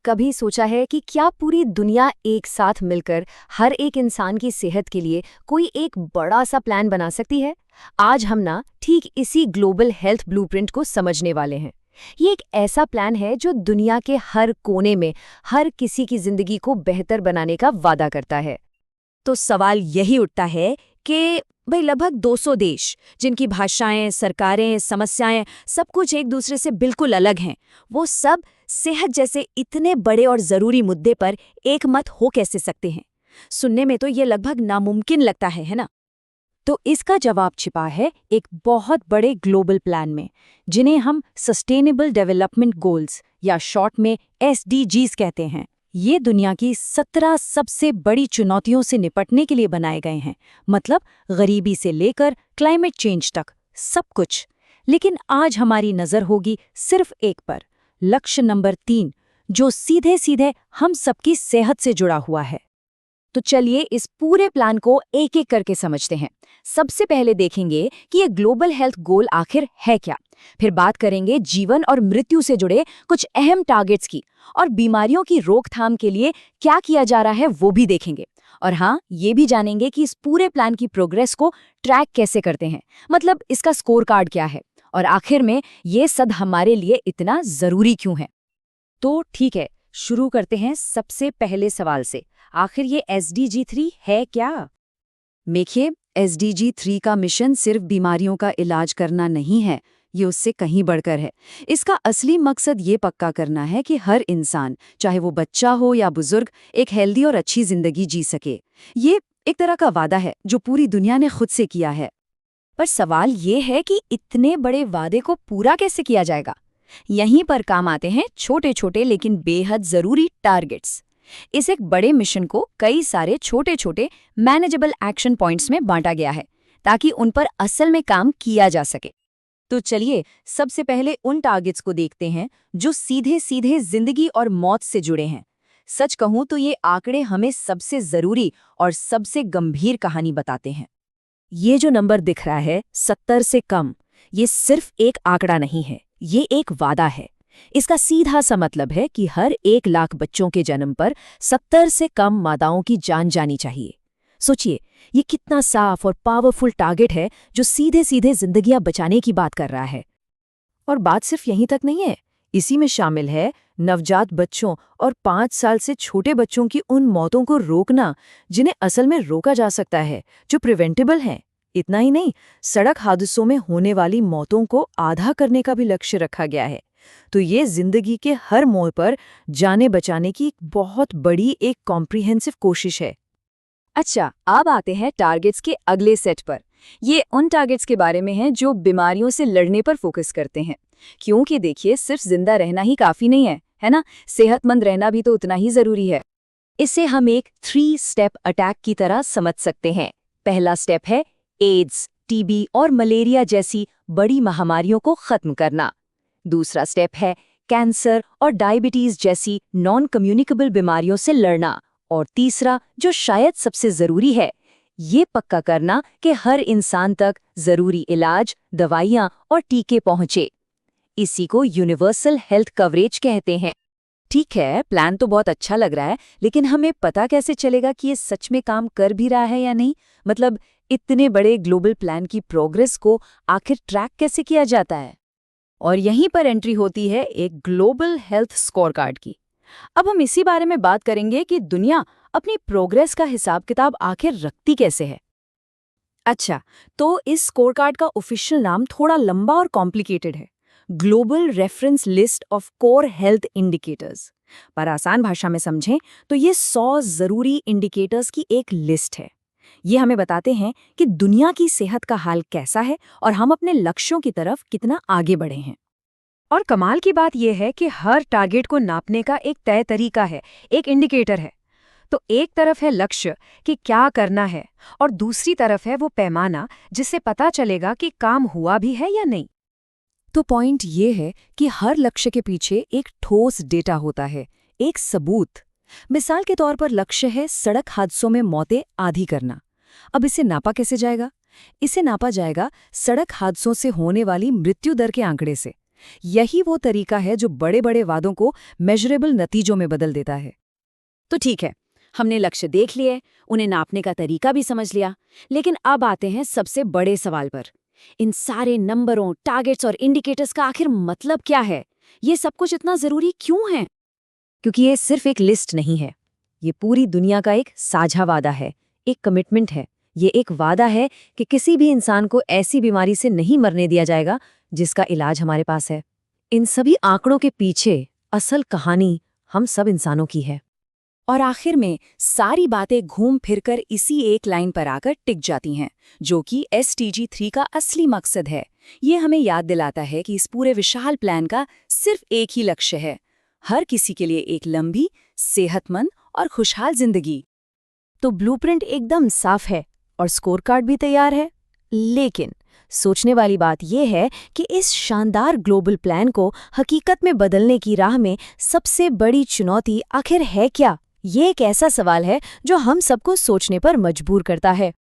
कभी सोचा है कि क्या पूरी दुनिया एक साथ मिलकर हर एक इंसान की सेहत के लिए कोई एक बड़ा सा प्लान बना सकती है? आज हम ना ठीक इसी ग्लोबल हेल्थ ब्लूप्रिंट को समझने वाले हैं। ये एक ऐसा प्लान है जो दुनिया के हर कोने में हर किसी की जिंदगी को बेहतर बनाने का वादा करता है। तो सवाल यही उठता है कि भाई लगभग 200 देश जिनकी भाषाएं, सरकारें, समस्याएं सब कुछ एक दूसरे से बिल्कुल अलग हैं, वो सब सेहत जैसे इतने बड़े और ज़रूरी मुद्दे पर एक मत हो कैसे सकते हैं? सुनने में तो ये लगभग नामुमकिन लगता है ना? तो इसका जवाब छिपा है एक बहुत बड़े ग्लोबल प्लान में, जिन्हें हम सस्टेनेबल डेवलपमेंट गोल्स या शॉर्ट में SDGs कहते हैं। ये दुनिया की 17 सबसे बड़ी चुनौतियों से निपटने के लिए बनाए गए हैं, मतलब गरीबी से लेकर क्लाइमेट चेंज तक सब कुछ। लेकिन आज हमारी नज़र होगी सिर्फ एक पर, लक्ष्य नंबर 3, जो सीधे सीधे हम सबकी सेहत से जुड़ा हुआ है। तो चलिए इस पूरे प्लान को एक एक करके समझते हैं। सबसे पहले देखेंगे कि ये ग्लोबल हेल्थ गोल आखिर है क्या। फिर बात करेंगे जीवन और मृत्यु से जुड़े कुछ अहम टारगेट्स की, और बीमारियों की रोकथाम के लिए क्या किया जा रहा है वो भी देखेंगे। और हाँ, ये भी जानेंगे कि इस पूरे प्लान की प्रोग्रेस को ट्रैक कैसे करते हैं, मतलब इसका स्कोर कार्ड क्या है, और आखिर में ये सब हमारे लिए इतना जरूरी क्यों है। तो ठीक है, शुरू करते हैं सबसे पहले सवाल से। आखिर ये SDG 3 है क्या? देखिए, SDG 3 का मिशन सिर्फ बीमारियों का इलाज करना नहीं है, ये उससे कहीं बढ़कर है। इसका असली मकसद ये पक्का करना है कि हर इंसान, चाहे वो बच्चा हो या बुजुर्ग, एक हेल्दी और अच्छी जिंदगी जी सके। ये एक तरह का वादा है जो पूरी दुनिया ने खुद से किया है। पर सवाल ये है कि इतने बड़े वादे को पूरा कैसे किया जाएगा? यहीं पर काम आते हैं छोटे छोटे लेकिन बेहद जरूरी टारगेट्स। इस एक बड़े मिशन को कई सारे छोटे छोटे मैनेजेबल एक्शन पॉइंट्स में बांटा गया है, ताकि उन पर असल में काम किया जा सके। तो चलिए सबसे पहले उन टारगेट्स को देखते हैं जो सीधे सीधे जिंदगी और मौत से जुड़े हैं। सच कहूं तो ये आंकड़े हमें सबसे जरूरी और सबसे गंभीर कहानी बताते हैं। ये जो नंबर दिख रहा है 70 से कम, ये सिर्फ एक आंकड़ा नहीं है, ये एक वादा है। इसका सीधा सा मतलब है कि हर 1 लाख बच्चों के जन्म पर 70 से कम माताओं की जान जानी चाहिए। सोचिए, ये कितना साफ और पावरफुल टारगेट है जो सीधे सीधे जिंदगियां बचाने की बात कर रहा है। और बात सिर्फ यहीं तक नहीं है, इसी में शामिल है नवजात बच्चों और 5 साल से छोटे बच्चों की उन मौतों को रोकना जिन्हें असल में रोका जा सकता है, जो प्रिवेंटेबल हैं। इतना ही नहीं, सड़क हादसों में होने वाली मौतों को आधा करने का भी लक्ष्य रखा गया है। तो ये जिंदगी के हर मोड़ पर जाने बचाने की बहुत बड़ी एक कॉम्प्रिहेंसिव कोशिश है। अच्छा, अब आते हैं टारगेट्स के अगले सेट पर। ये उन टारगेट्स के बारे में हैं जो बीमारियों से लड़ने पर फोकस करते हैं। क्योंकि देखिए, सिर्फ जिंदा रहना ही काफी नहीं है ना? सेहतमंद रहना भी तो उतना ही जरूरी है। इसे हम एक 3 स्टेप अटैक की तरह समझ सकते हैं। पहला स्टेप है एड्स, TB और मलेरिया जैसी बड़ी महामारियों को खत्म करना। दूसरा स्टेप है कैंसर और डायबिटीज जैसी नॉन कम्युनिकेबल बीमारियों से लड़ना। और तीसरा, जो शायद सबसे जरूरी है, ये पक्का करना कि हर इंसान तक जरूरी इलाज, दवाइयां और टीके पहुंचे। इसी को यूनिवर्सल हेल्थ कवरेज कहते हैं। ठीक है, प्लान तो बहुत अच्छा लग रहा है, लेकिन हमें पता कैसे चलेगा कि ये सच में काम कर भी रहा है या नहीं? मतलब इतने बड़े ग्लोबल प्लान की प्रोग्रेस को आखिर ट्रैक कैसे किया जाता है? और यहीं पर एंट्री होती है एक ग्लोबल हेल्थ स्कोर कार्ड की। अब हम इसी बारे में बात करेंगे कि दुनिया अपनी प्रोग्रेस का हिसाब किताब आखिर रखती कैसे है। अच्छा, तो इस स्कोर कार्ड का ऑफिशियल नाम थोड़ा लंबा और कॉम्प्लिकेटेड है, global reference list of core health indicators. पर आसान भाषा में समझें तो ये 100 जरूरी इंडिकेटर्स की एक लिस्ट है। ये हमें बताते हैं कि दुनिया की सेहत का हाल कैसा है और हम अपने लक्ष्यों की तरफ कितना आगे बढ़े हैं। और कमाल की बात यह है कि हर टारगेट को नापने का एक तय तरीका है, एक इंडिकेटर है। तो एक तरफ है लक्ष्य कि क्या करना है, और दूसरी तरफ है वो पैमाना जिससे पता चलेगा कि काम हुआ भी है या नहीं। तो पॉइंट ये है कि हर लक्ष्य के पीछे एक ठोस डेटा होता है, एक सबूत। मिसाल के तौर पर लक्ष्य है सड़क हादसों में मौतें आधी करना। अब इसे नापा कैसे जाएगा? इसे नापा जाएगा सड़क हादसों से होने वाली मृत्यु दर के आंकड़े से। यही वो तरीका है जो बड़े-बड़े वादों को मेजरेबल नतीजों में बदल देता है। तो ठीक है, हमने लक्ष्य देख लिए, उन्हें नापने का तरीका भी समझ लिया, लेकिन अब आते हैं सबसे बड़े सवाल पर। इन सारे नंबरों, टारगेट्स और इंडिकेटर्स का आखिर मतलब क्या है? ये सब कुछ इतना जरूरी क्यों है? क्योंकि ये सिर्फ एक लिस्ट नहीं है, ये पूरी दुनिया का एक साझा वादा है, एक कमिटमेंट है। ये एक वादा है कि किसी भी इंसान को ऐसी बीमारी से नहीं मरने दिया जाएगा जिसका इलाज हमारे पास है। इन सभी आंकड़ों के पीछे असल कहानी हम सब इंसानों की है। और आखिर में सारी बातें घूम फिरकर इसी एक लाइन पर आकर टिक जाती हैं, जो कि SDG 3 का असली मकसद है। ये हमें याद दिलाता है कि इस पूरे विशाल प्लान का सिर्फ एक ही लक्ष्य है, हर किसी के लिए एक लंबी, सेहतमंद और खुशहाल जिंदगी। तो ब्लूप्रिंट एकदम साफ है और स्कोर कार्ड भी तैयार है, लेकिन सोचने वाली बात यह है कि इस शानदार ग्लोबल प्लान को हकीकत में बदलने की राह में सबसे बड़ी चुनौती आखिर है क्या? ये एक ऐसा सवाल है जो हम सबको सोचने पर मजबूर करता है।